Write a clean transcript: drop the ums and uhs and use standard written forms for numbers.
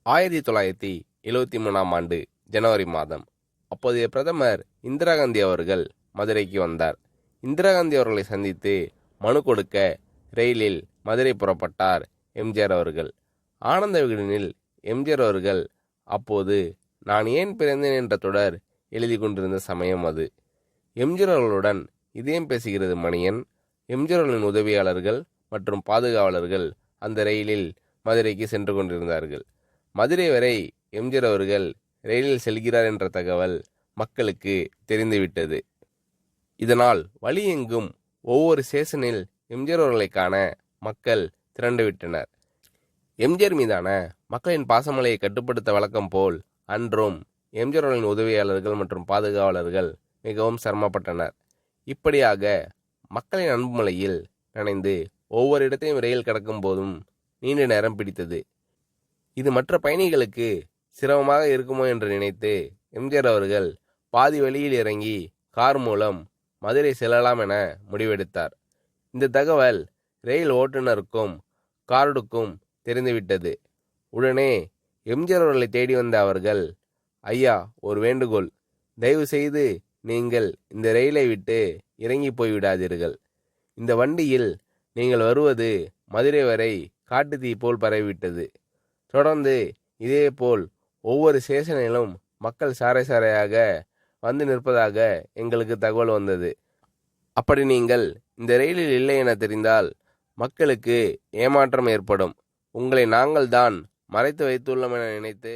1973ஆம் ஆண்டு ஜனவரி மாதம் அப்போதைய பிரதமர் இந்திரா காந்தி அவர்கள் மதுரைக்கு வந்தார். இந்திரா காந்தி அவர்களை சந்தித்து மனு கொடுக்க ரயிலில் மதுரை புறப்பட்டார் எம்ஜிஆர் அவர்கள். ஆனந்த விகடனில் எம்ஜிஆர் அவர்கள் அப்போது நான் ஏன் பிறந்தேன் என்ற தொடர் எழுதி கொண்டிருந்த சமயம் அது. எம்ஜிஆர் அவர்களுடன் இதயம் பேசுகிறது மணியன், எம்ஜிஆர் அவர்களின் உதவியாளர்கள் மற்றும் பாதுகாவலர்கள் அந்த ரயிலில் மதுரைக்கு சென்று கொண்டிருந்தார்கள். மதுரை வரை எம்ஜிஆர் அவர்கள் ரயிலில் செல்கிறார் என்ற தகவல் மக்களுக்கு தெரிந்துவிட்டது. இதனால் வழி எங்கும் ஒவ்வொரு ஸ்டேஷனில் எம்ஜிஆர் அவர்களை காண மக்கள் திரண்டுவிட்டனர். எம்ஜிஆர் மீதான மக்களின் பாசமலையை கட்டுப்படுத்த வழக்கம் போல் அன்றும் எம்ஜிஆர் அவர்களின் உதவியாளர்கள் மற்றும் பாதுகாவலர்கள் மிகவும் சிரமப்பட்டனர். இப்படியாக மக்களின் அன்புமலையில் நனைந்து ஒவ்வொரு இடத்தையும் ரயில் கடக்கும் போதும் நீண்ட நேரம் பிடித்தது. இது மற்ற பயணிகளுக்கு சிரமமாக இருக்குமோ என்று நினைத்து எம்ஜிஆர் அவர்கள் பாதி வழியில் இறங்கி கார் மூலம் மதுரை செல்லலாம் என முடிவெடுத்தார். இந்த தகவல் ரயில் ஓட்டுநருக்கும் கார்டுக்கும் தெரிந்துவிட்டது. உடனே எம்ஜிஆர் அவர்களை தேடி வந்த அவர்கள், ஐயா, ஒரு வேண்டுகோள், தயவு செய்து நீங்கள் இந்த ரயிலை விட்டு இறங்கி போய்விடாதீர்கள். இந்த வண்டியில் நீங்கள் வருவது மதுரை வரை காட்டுத்தீ போல் பரவிவிட்டது. தொடர்ந்து இதேபோல் ஒவ்வொரு ஸ்டேஷனிலும் மக்கள் சாறை சாறையாக வந்து நிற்பதாக எங்களுக்கு தகவல் வந்தது. அப்படி நீங்கள் இந்த ரயிலில் இல்லை என தெரிந்தால் மக்களுக்கு ஏமாற்றம் ஏற்படும். உங்களை நாங்கள் தான் மறைத்து வைத்துள்ளோம் என நினைத்து